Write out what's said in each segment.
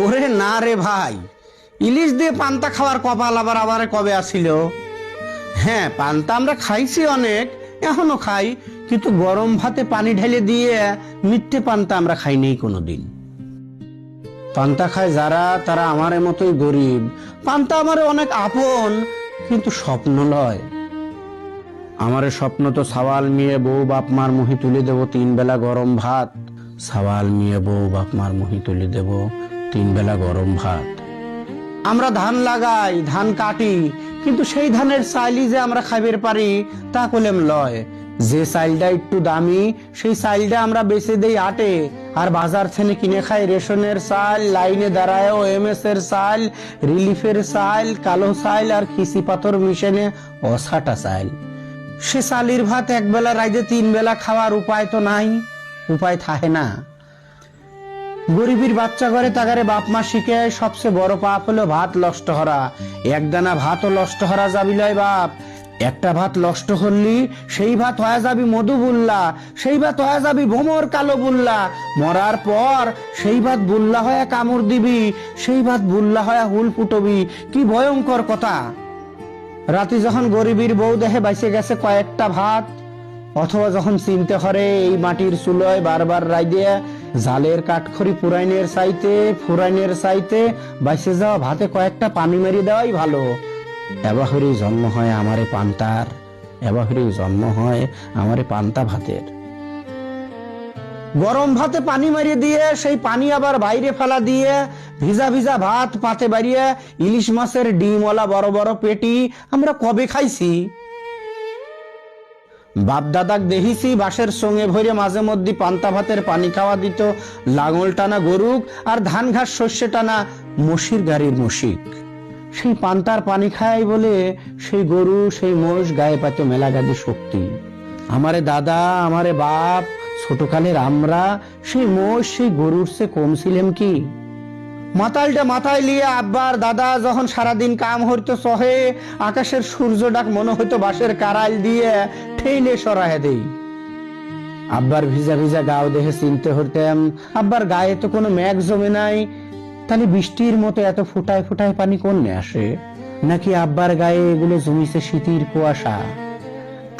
ওরে না রে ভাই, ইলিশ দিয়ে পান্তা খাওয়ার কপাল আবার আবার কবে আসিল? হ্যাঁ, পান্তা আমরা খাইছি অনেক, এখনো খাই, কিন্তু গরম ভাতে পানি ঢেলে দিয়ে মিথ্যে পান্তা আমরা খাই নেই কোনোদিন। পান্তা খায় যারা, তারা আমার মতোই গরিব। পান্তা আমার অনেক আপন, কিন্তু স্বপ্ন লয়। আমারে স্বপ্ন তো সাওয়াল মিয়ে বউ বাপ মার মুহি তুলে দেব 3 বেলা গরম ভাত। সাওয়াল মিয়ে বউ বাপ মার মুহি তুলে দেব 3 বেলা গরম ভাত। আমরা ধান লাগাই, ধান কাটি, কিন্তু সেই ধানের চাইলি যে আমরা খাইবের পারি তা কলেম লয়। যে চাইলটা একটু দামি, সেই চাইলটা আমরা বেচে দেই আটে, আর বাজার থেকে কিনে খাই রেশনের চাল, লাইনে দাঁড়ায় এমএস এর চাল, রিলিফের চাল, কালো চাল আর খিসি পাথর মিশেনে অসাটা চাল। সে চালির ভাত এক বেলা রাইতে 3 বেলা খাওয়ার উপায় তো নাই, উপায় থাকে না। গরিবের বাচ্চা ঘরে তাগারে বাপ মা শিখে সবচেয়ে বড় পাপ হলো ভাত নষ্ট হরা। একদানা ভাতও নষ্ট হরা যাবি লয় বাপ। একটা ভাত নষ্ট করলি সেই ভাত হয়ে যাবি মধু বুল্লা, সেই ভাত হয়ে যাবি ভোমর কালো বুল্লা। মরার পর সেই ভাত বুল্লা হয়ে কামড় দিবি, সেই ভাত বুল্লা হয়ে হুল ফুটবি। কি ভয়ঙ্কর কথা! রাতে যখন গরিবের বউ দেখে বাইসে গেছে কয়েকটা ভাত, অথবা যখন চিনতে হরে এই মাটির চুলোয় বারবার রাইদে জালের কাঠখড়ি ফুরাইনের চাইতে বাইসে যাওয়া ভাতে কয়েকটা পানি মেরে দেওয়াই ভালো। এবাহরি জন্ম হয় আমারে পান্তার, এবাহরি জন্ম হয় আমারে পান্তা ভাতের। গরম ভাতে পানি মারিয়ে দিয়ে সেই পানি আবার বাইরে ফেলা দিয়ে ভিজা ভিজা ভাত পাতে বাড়িয়ে ইলিশ মাছের ডিমওয়ালা বড় বড় পেটি আমরা কবে খাইছি? বাপ দাদাক দেখিছি বাঁশের সঙ্গে ভরে মাঝে মধ্যে পান্তা ভাতের পানি খাওয়া দিত লাঙল টানা গরুক আর ধান ঘাস শস্য টানা মশির গাড়ির মশিক। সেই পান্তার পানি খায় বলে সেই গরু সেই মোষ গায়ে পাইত মেলা গাদি শক্তি। আমারে দাদা, আমারে বাপ, ছোটকালের আমরা সেই মোষ সেই গরুর সে কম ছিলাম কি? মাতালটা মাথায় লিয়ে আব্বার দাদা যখন সারাদিন কাম হইতো সহে, আকাশের সূর্য ডাক মনে হইতো বাঁশের কারাইল দিয়ে ঠেইলে সরাহে দেই। আব্বার ভিজা ভিজা গাও দেখে চিনতে হইতাম আব্বার গায়ে তো কোনো মেঘ জমে নাই, তাহলে বৃষ্টির মতো এত ফুটায় ফুটায় পানি কোনে আসে? নাকি আব্বার গায়ে এগুলো জমিছে শীতের কুয়াশা?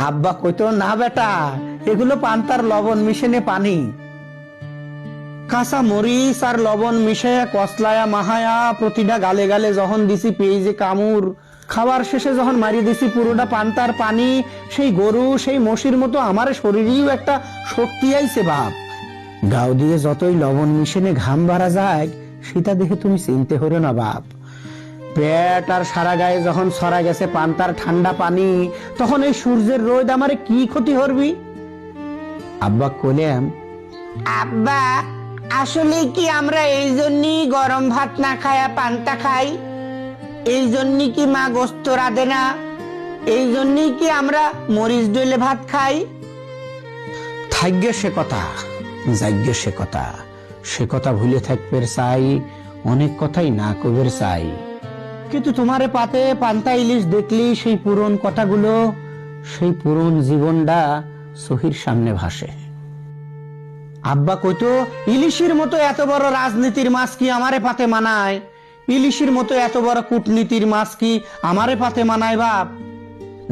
আব্বা কইতো, না বেটা, এগুলো পান্তার লবণ মিশেনে পানি। কাঁচা মরিচ আর লবণ মিশে কসলায়া মাহায়া প্রতিটা গালে গালে যখন দিছি পেঁয়াজে কামুর, খাবার শেষে যখন মারিয়ে দিছি পুরোটা পান্তার পানি, সেই গরু সেই মশির মতো আমার শরীরেও একটা শক্তি আইছে বাপ। গাও দিয়ে যতই লবণ মিশেনে ঘাম বাড়া যায় সেটা দেখে তুমি চিনতে হরো না বাপ। পেট আর সারা গায়ে যখন ছড়া গেছে পান্তার ঠান্ডা পানি, তখন এই সূর্যের রোদ আমারে কি ক্ষতি করবি? আব্বা কইলাম, আব্বা আসলে কি আমরা এই জন্যই গরম ভাত না খায়া পান্তা খাই? এই জন্যই কি মা গোস্ত রাঁধে না? এই জন্যই কি আমরা মরিচ ডলে ভাত খাই? থাকবে সে কথা, যাইগে সে কথা, সে কথা ভুলে থাকবে চাই, অনেক কথাই না কবের চাই। কিন্তু তোমারে পাতে পান্তা ইলিশ দেখলি সেই পুরন কথাগুলো, সেই পুরন জীবনটা সহির সামনে ভাসে। আব্বা কইতো, ইলিশের মতো এত বড় রাজনীতির মাছ কি আমারে পাতে মানায়? ইলিশের মতো এত বড় কূটনীতির মাছ কি আমারে পাতে মানায় বাপ?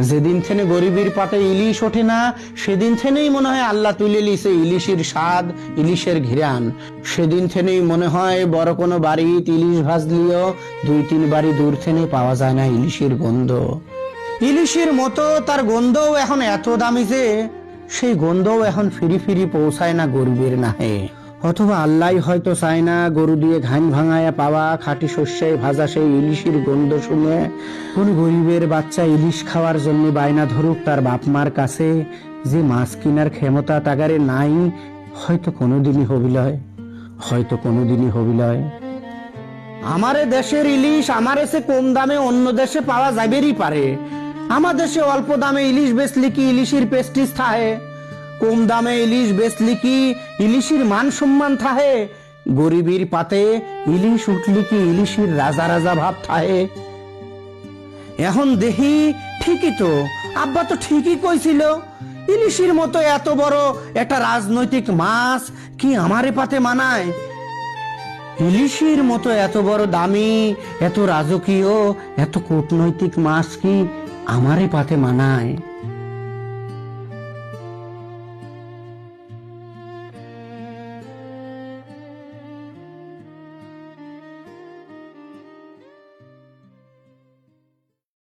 যেদিন থেকে গরিবের পাতে ইলিশ ওঠে না, সেদিন থেকেই মনে হয় আল্লাহ তুলে লিছে ইলিশের স্বাদ, ইলিশের ঘিরান। সেদিন থেকেই মনে হয় বড় কোনো বাড়িতে ইলিশ ভাজলিও 2-3 বাড়ি দূর থেকে পাওয়া যায় না ইলিশের গন্ধ। ইলিশের মতো তার গন্ধও এখন এত দামি যে সেই গন্ধও এখন ফিরি ফিরি পৌঁছায় না গরিবের নাহে। অথবা আল্লাহ হয়তো চায় না গরু দিয়ে ঘান ভাঙায়া পাওয়া খাঁটি শস্যে ভাজা সেই ইলিশের গন্ধ শুনে কোন গরিবের বাচ্চা ইলিশ খাওয়ার জন্য বায়না ধরুক তার বাপ মার কাছে, যে মাছ কিনার ক্ষমতা তাগারে নাই। হয়তো কোনোদিনই হবিলয়, হয়তো কোনোদিনই হবিলয়। আমারে দেশের ইলিশ আমার এসে কম দামে অন্য দেশে পাওয়া যাবেরই পারে। আমার দেশে অল্প দামে ইলিশ বেচলি কি ইলিশের পেস্টিস থাহে? কম দামে ইলিশ বেচলি কি ইলিশের মান সম্মান থাহে? গরিবের পাতে ইলিশ উঠলি কি ইলিশের রাজা রাজা ভাব থাহে? এখন দেখি ঠিকই তো, আব্বা তো ঠিকই কইছিল, ইলিশের মতো এত বড় একটা রাজনৈতিক মাছ কি আমারে পাতে মানায়? ইলিশের মতো এত বড় দামি, এত রাজকীয়, এত কূটনৈতিক মাছ কি আমারে পাতে মানায়?